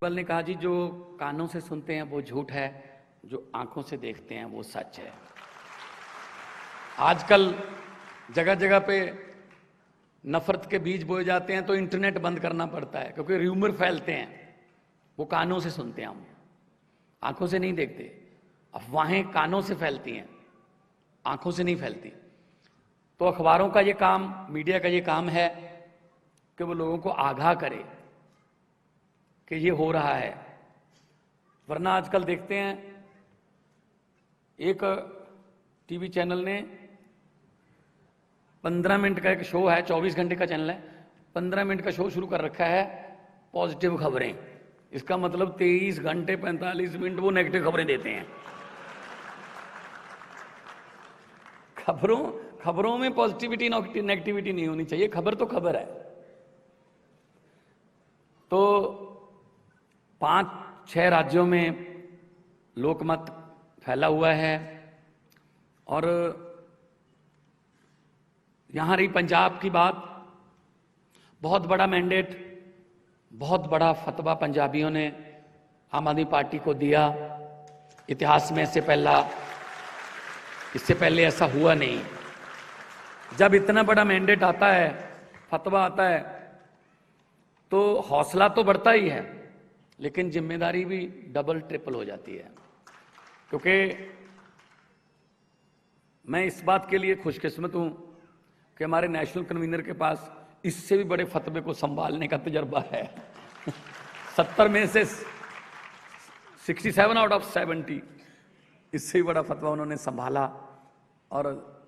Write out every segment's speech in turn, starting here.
बल ने कहा जी, जो कानों से सुनते हैं वो झूठ है, जो आंखों से देखते हैं वो सच है। आजकल जगह जगह पे नफरत के बीज बोए जाते हैं तो इंटरनेट बंद करना पड़ता है, क्योंकि र्यूमर फैलते हैं। वो कानों से सुनते हैं, हम आंखों से नहीं देखते। अफवाहें कानों से फैलती हैं, आंखों से नहीं फैलती। तो अखबारों का ये काम, मीडिया का ये काम है कि वो लोगों को आगाह करे कि ये हो रहा है। वरना आजकल देखते हैं, एक टीवी चैनल ने 15 मिनट का एक शो है, 24 घंटे का चैनल है, 15 मिनट का शो शुरू कर रखा है पॉजिटिव खबरें। इसका मतलब 23 घंटे 45 मिनट वो नेगेटिव खबरें देते हैं। खबरों में पॉजिटिविटी नेगेटिविटी नहीं होनी चाहिए, खबर तो खबर है। तो 5-6 राज्यों में लोकमत फैला हुआ है, और यहां रही पंजाब की बात। बहुत बड़ा मैंडेट, बहुत बड़ा फतवा पंजाबियों ने आम आदमी पार्टी को दिया। इतिहास में इससे पहले ऐसा हुआ नहीं। जब इतना बड़ा मैंडेट आता है, फतवा आता है, तो हौसला तो बढ़ता ही है, लेकिन जिम्मेदारी भी डबल ट्रिपल हो जाती है। क्योंकि मैं इस बात के लिए खुशकिस्मत हूं कि हमारे नेशनल कन्वीनर के पास इससे भी बड़े फतवे को संभालने का तजर्बा है। 70 में से 67 आउट ऑफ 70 इससे भी बड़ा फतवा उन्होंने संभाला, और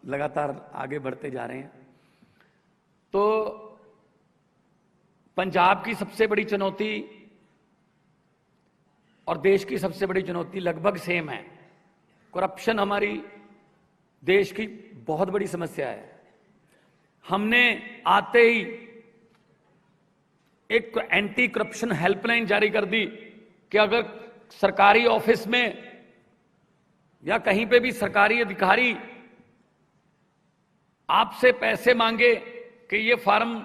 लगातार आगे बढ़ते जा रहे हैं। तो पंजाब की सबसे बड़ी चुनौती और देश की सबसे बड़ी चुनौती लगभग सेम है। करप्शन हमारी देश की बहुत बड़ी समस्या है। हमने आते ही एक एंटी करप्शन हेल्पलाइन जारी कर दी कि अगर सरकारी ऑफिस में या कहीं पे भी सरकारी अधिकारी आपसे पैसे मांगे कि ये फॉर्म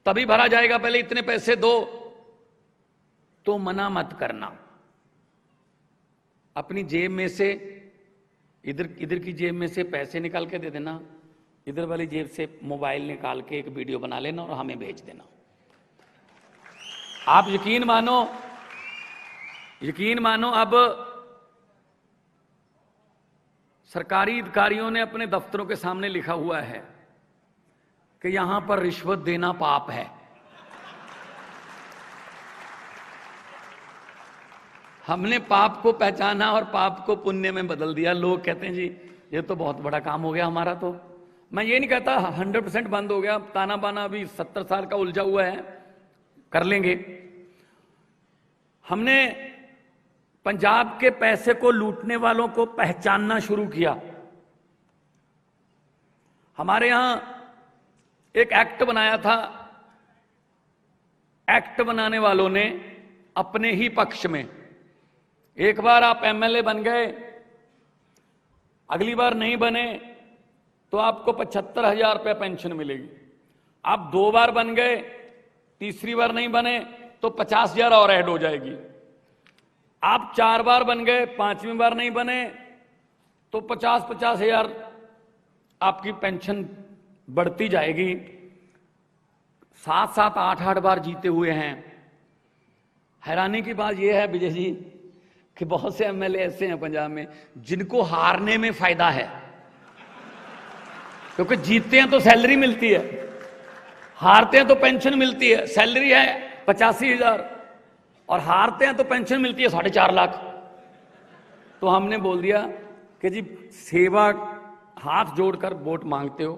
तभी भरा जाएगा, पहले इतने पैसे दो, तो मना मत करना। अपनी जेब में से, इधर की जेब में से पैसे निकाल के दे देना, इधर वाली जेब से मोबाइल निकाल के एक वीडियो बना लेना और हमें भेज देना। आप यकीन मानो अब सरकारी अधिकारियों ने अपने दफ्तरों के सामने लिखा हुआ है कि यहां पर रिश्वत देना पाप है। हमने पाप को पहचाना और पाप को पुण्य में बदल दिया। लोग कहते हैं जी ये तो बहुत बड़ा काम हो गया हमारा। तो मैं ये नहीं कहता 100% बंद हो गया, ताना बाना अभी 70 साल का उलझा हुआ है, कर लेंगे। हमने पंजाब के पैसे को लूटने वालों को पहचानना शुरू किया। हमारे यहां एक एक्ट बनाया था। एक्ट बनाने वालों ने अपने ही पक्ष में, एक बार आप एमएलए बन गए, अगली बार नहीं बने तो आपको 75,000 रुपये पेंशन मिलेगी। आप 2 बार बन गए, तीसरी बार नहीं बने तो 50,000 और ऐड हो जाएगी। आप 4 बार बन गए, 5वीं बार नहीं बने तो 50,000 आपकी पेंशन बढ़ती जाएगी। 7-7, 8-8 बार जीते हुए हैं। हैरानी की बात यह है विजय जी कि बहुत से एमएलए ऐसे हैं पंजाब में जिनको हारने में फायदा है, क्योंकि जीतते हैं तो सैलरी मिलती है, हारते हैं तो पेंशन मिलती है। सैलरी है 85,000 और हारते हैं तो पेंशन मिलती है 4.5 लाख। तो हमने बोल दिया कि जी सेवा, हाथ जोड़कर वोट मांगते हो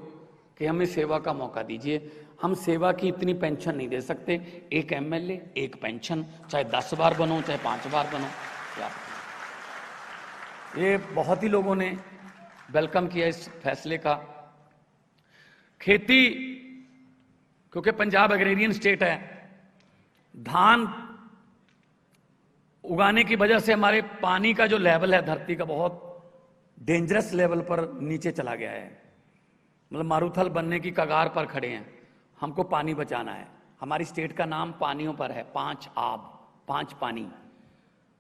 कि हमें सेवा का मौका दीजिए। हम सेवा की इतनी पेंशन नहीं दे सकते। एक एमएलए एक पेंशन, चाहे 10 बार बनो चाहे 5 बार बनो। ये बहुत ही लोगों ने वेलकम किया इस फैसले का। खेती, क्योंकि पंजाब एग्रेरियन स्टेट है, धान उगाने की वजह से हमारे पानी का जो लेवल है धरती का बहुत डेंजरस लेवल पर नीचे चला गया है। मतलब मारूथल बनने की कगार पर खड़े हैं। हमको पानी बचाना है। हमारी स्टेट का नाम पानियों पर है, 5 आब। 5 पानी,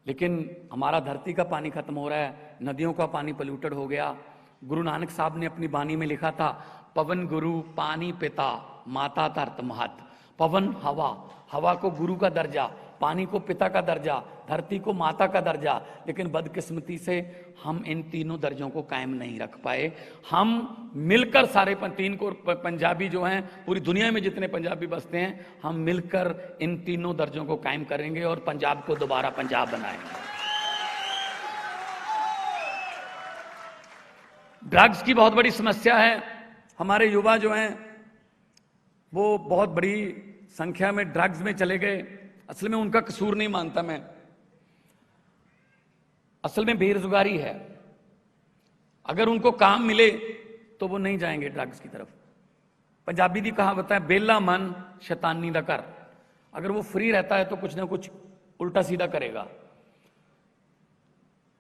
लेकिन हमारा धरती का पानी खत्म हो रहा है, नदियों का पानी पोल्यूटेड हो गया। गुरु नानक साहब ने अपनी बानी में लिखा था, पवन गुरु पानी पिता माता धरत महत। पवन हवा, हवा को गुरु का दर्जा, पानी को पिता का दर्जा, धरती को माता का दर्जा, लेकिन बदकिस्मती से हम इन तीनों दर्जों को कायम नहीं रख पाए। हम मिलकर सारे 3 को पंजाबी जो हैं, पूरी दुनिया में जितने पंजाबी बसते हैं, हम मिलकर इन तीनों दर्जों को कायम करेंगे और पंजाब को दोबारा पंजाब बनाएंगे। ड्रग्स की बहुत बड़ी समस्या है। हमारे युवा जो हैं वो बहुत बड़ी संख्या में ड्रग्स में चले गए। असल में उनका कसूर नहीं मानता मैं, असल में बेरोजगारी है। अगर उनको काम मिले तो वो नहीं जाएंगे ड्रग्स की तरफ। पंजाबी दी कहावत है, बेला मन शैतानी दा कर। अगर वो फ्री रहता है तो कुछ ना कुछ उल्टा सीधा करेगा।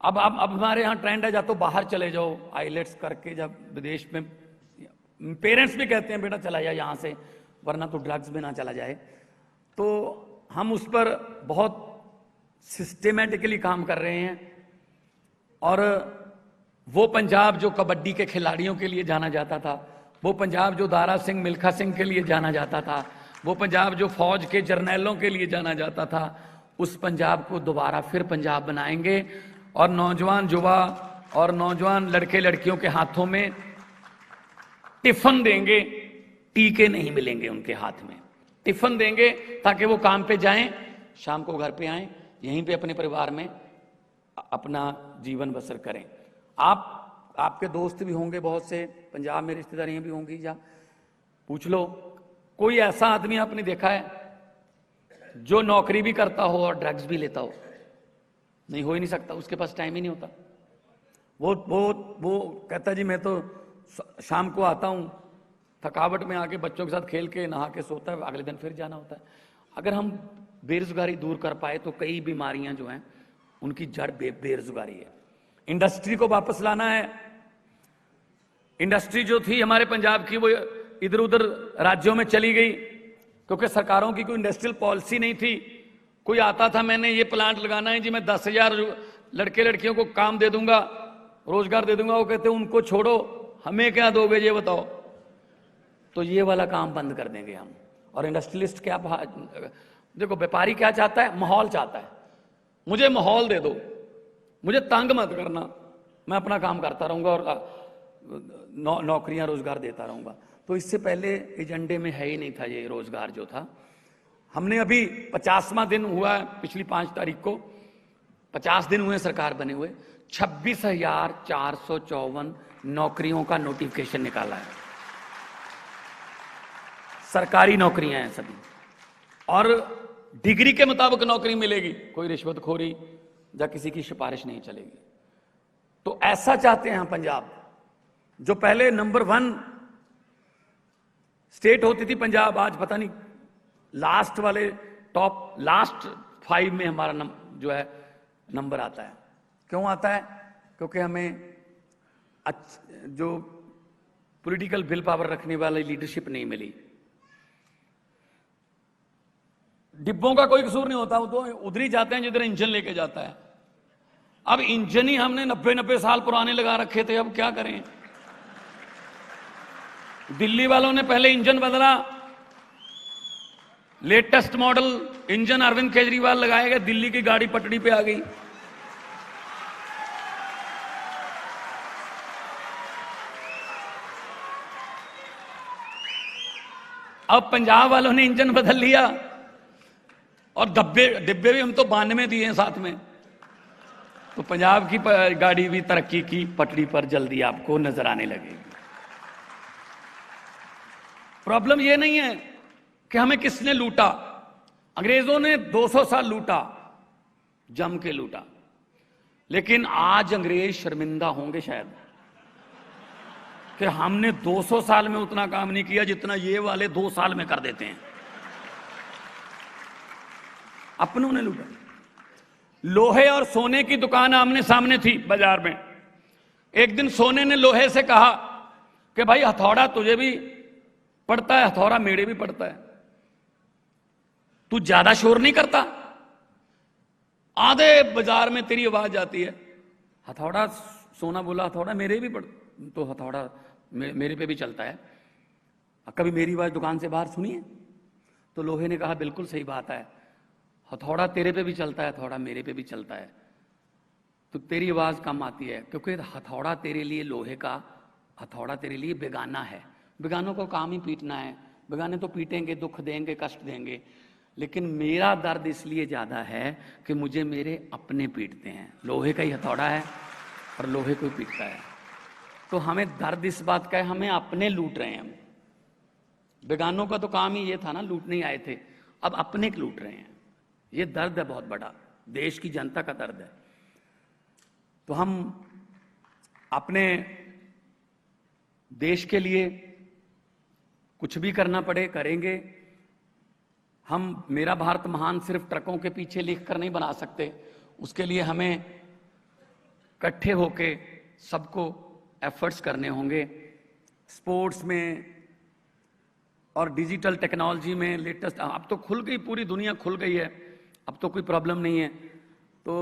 अब हमारे यहाँ ट्रेंड है, या तो बाहर चले जाओ आईलेट्स करके, जब विदेश में पेरेंट्स भी कहते हैं बेटा चला जाए यहाँ से, वरना तो ड्रग्स में ना चला जाए। तो हम उस पर बहुत सिस्टेमेटिकली काम कर रहे हैं। और वो पंजाब जो कबड्डी के खिलाड़ियों के लिए जाना जाता था, वो पंजाब जो दारा सिंह मिल्खा सिंह के लिए जाना जाता था, वो पंजाब जो फौज के जर्नैलों के लिए जाना जाता था, उस पंजाब को दोबारा फिर पंजाब बनाएंगे। और नौजवान युवा और नौजवान लड़के लड़कियों के हाथों में टिफिन देंगे, टीके नहीं मिलेंगे उनके हाथ में। टिफिन देंगे ताकि वो काम पे जाएं, शाम को घर पे आएं, यहीं पे अपने परिवार में अपना जीवन बसर करें। आपके दोस्त भी होंगे बहुत से, पंजाब में रिश्तेदारियां भी होंगी, या पूछ लो कोई ऐसा आदमी आपने देखा है जो नौकरी भी करता हो और ड्रग्स भी लेता हो? नहीं, हो ही नहीं सकता, उसके पास टाइम ही नहीं होता। वो कहता जी मैं तो शाम को आता हूं, थकावट में आके बच्चों के साथ खेल के नहा के सोता है, अगले दिन फिर जाना होता है। अगर हम बेरोजगारी दूर कर पाए तो कई बीमारियां जो हैं उनकी जड़ बेरोजगारी है। इंडस्ट्री को वापस लाना है। इंडस्ट्री जो थी हमारे पंजाब की वो इधर उधर राज्यों में चली गई क्योंकि सरकारों की कोई इंडस्ट्रियल पॉलिसी नहीं थी। कोई आता था, मैंने ये प्लांट लगाना है जी, मैं 10,000 लड़के लड़कियों को काम दे दूंगा, रोजगार दे दूंगा। वो कहते उनको छोड़ो, हमें क्या दोगे ये बताओ। तो ये वाला काम बंद कर देंगे हम। और इंडस्ट्रियलिस्ट क्या, देखो व्यापारी क्या चाहता है, माहौल चाहता है। मुझे माहौल दे दो, मुझे तंग मत करना, मैं अपना काम करता रहूंगा और नौकरियां रोजगार देता रहूंगा। तो इससे पहले एजेंडे में है ही नहीं था ये रोजगार जो था। हमने अभी 50वां दिन हुआ है, पिछली 5 तारीख को 50 दिन हुए सरकार बने हुए, 26,454 नौकरियों का नोटिफिकेशन निकाला है। सरकारी नौकरियां हैं सभी, और डिग्री के मुताबिक नौकरी मिलेगी, कोई रिश्वतखोरी या किसी की सिफारिश नहीं चलेगी। तो ऐसा चाहते हैं हम पंजाब, जो पहले नंबर 1 स्टेट होती थी पंजाब, आज पता नहीं लास्ट वाले लास्ट 5 में हमारा जो है नंबर आता है। क्यों आता है? क्योंकि हमें जो पॉलिटिकल विल पावर रखने वाली लीडरशिप नहीं मिली। डिब्बों का कोई कसूर नहीं होता, वो तो उधर ही जाते हैं जिधर इंजन लेके जाता है। अब इंजन ही हमने 90 साल पुराने लगा रखे थे, अब क्या करें। दिल्ली वालों ने पहले इंजन बदला, latest model engine Arvind Kejriwal लगाए गए, दिल्ली की गाड़ी पटड़ी पे आ गई। अब पंजाब वालों ने इंजन बदल लिया और डिब्बे भी हम तो 92 दिए हैं साथ में। तो पंजाब की गाड़ी भी तरक्की की पटड़ी पर जल्दी आपको नजर आने लगेगी। प्रॉब्लम यह नहीं है कि हमें किसने लूटा। अंग्रेजों ने 200 साल लूटा, जम के लूटा, लेकिन आज अंग्रेज शर्मिंदा होंगे शायद कि हमने 200 साल में उतना काम नहीं किया जितना ये वाले 2 साल में कर देते हैं। अपनों ने लूटा। लोहे और सोने की दुकान आमने सामने थी बाजार में। एक दिन सोने ने लोहे से कहा कि भाई हथौड़ा तुझे भी पड़ता है, हथौड़ा मेरे भी पड़ता है, तू ज्यादा शोर नहीं करता, आधे बाजार में तेरी आवाज आती है। हथौड़ा, सोना बोला हथौड़ा मेरे भी पड़, तो हथौड़ा मेरे पे भी चलता है। कभी मेरी आवाज दुकान से बाहर सुनी है? तो लोहे ने कहा बिल्कुल सही बात है, हथौड़ा तेरे पे भी चलता है, हथौड़ा मेरे पे भी चलता है, तो तेरी आवाज कम आती है क्योंकि हथौड़ा तेरे लिए, लोहे का हथौड़ा तेरे लिए बेगाना है। बेगानों को काम ही पीटना है, बेगाने तो पीटेंगे, दुख देंगे, कष्ट देंगे, लेकिन मेरा दर्द इसलिए ज्यादा है कि मुझे मेरे अपने पीटते हैं। लोहे का ही हथौड़ा है और लोहे को ही पीटता है। तो हमें दर्द इस बात का है, हमें अपने लूट रहे हैं हम। बेगानों का तो काम ही ये था ना, लूटने ही आए थे, अब अपने लूट रहे हैं। ये दर्द है बहुत बड़ा, देश की जनता का दर्द है। तो हम अपने देश के लिए कुछ भी करना पड़े करेंगे। हम मेरा भारत महान सिर्फ ट्रकों के पीछे लिखकर नहीं बना सकते, उसके लिए हमें इकट्ठे होके सबको एफर्ट्स करने होंगे। स्पोर्ट्स में और डिजिटल टेक्नोलॉजी में लेटेस्ट, अब तो खुल गई, पूरी दुनिया खुल गई है, अब तो कोई प्रॉब्लम नहीं है। तो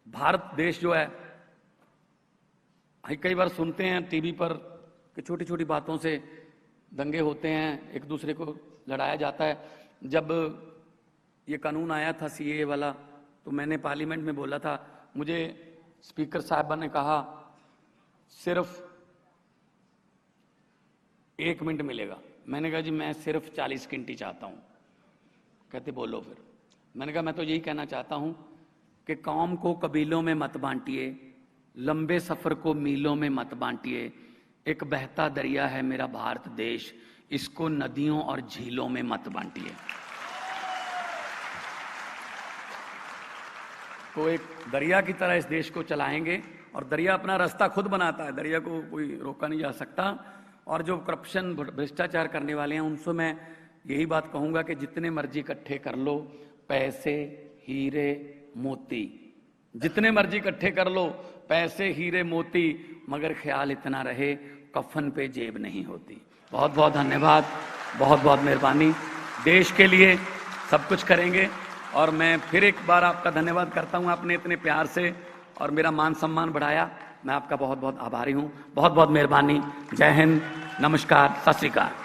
भारत देश जो है, कई बार सुनते हैं टीवी पर कि छोटी छोटी बातों से दंगे होते हैं, एक दूसरे को लड़ाया जाता है। जब ये कानून आया था सीएए वाला, तो मैंने पार्लियामेंट में बोला था, मुझे स्पीकर साहबा ने कहा सिर्फ 1 मिनट मिलेगा। मैंने कहा जी मैं सिर्फ 40 घंटे चाहता हूं। कहते बोलो फिर। मैंने कहा मैं तो यही कहना चाहता हूं कि कौम को कबीलों में मत बांटिए, लंबे सफर को मीलों में मत बांटिए। एक बहता दरिया है मेरा भारत देश, इसको नदियों और झीलों में मत बांटिए। तो एक दरिया की तरह इस देश को चलाएंगे, और दरिया अपना रास्ता खुद बनाता है, दरिया को कोई रोका नहीं जा सकता। और जो करप्शन भ्रष्टाचार करने वाले हैं उनसे मैं यही बात कहूंगा कि जितने मर्जी इकट्ठे कर लो, पैसे हीरे मोती, जितने मर्जी इकट्ठे कर लो, पैसे हीरे मोती, मगर ख्याल इतना रहे कफन पे जेब नहीं होती। बहुत बहुत धन्यवाद, बहुत बहुत मेहरबानी। देश के लिए सब कुछ करेंगे, और मैं फिर एक बार आपका धन्यवाद करता हूं, आपने इतने प्यार से और मेरा मान सम्मान बढ़ाया। मैं आपका बहुत बहुत आभारी हूं। बहुत बहुत मेहरबानी। जय हिंद, नमस्कार, सत श्री अकाल।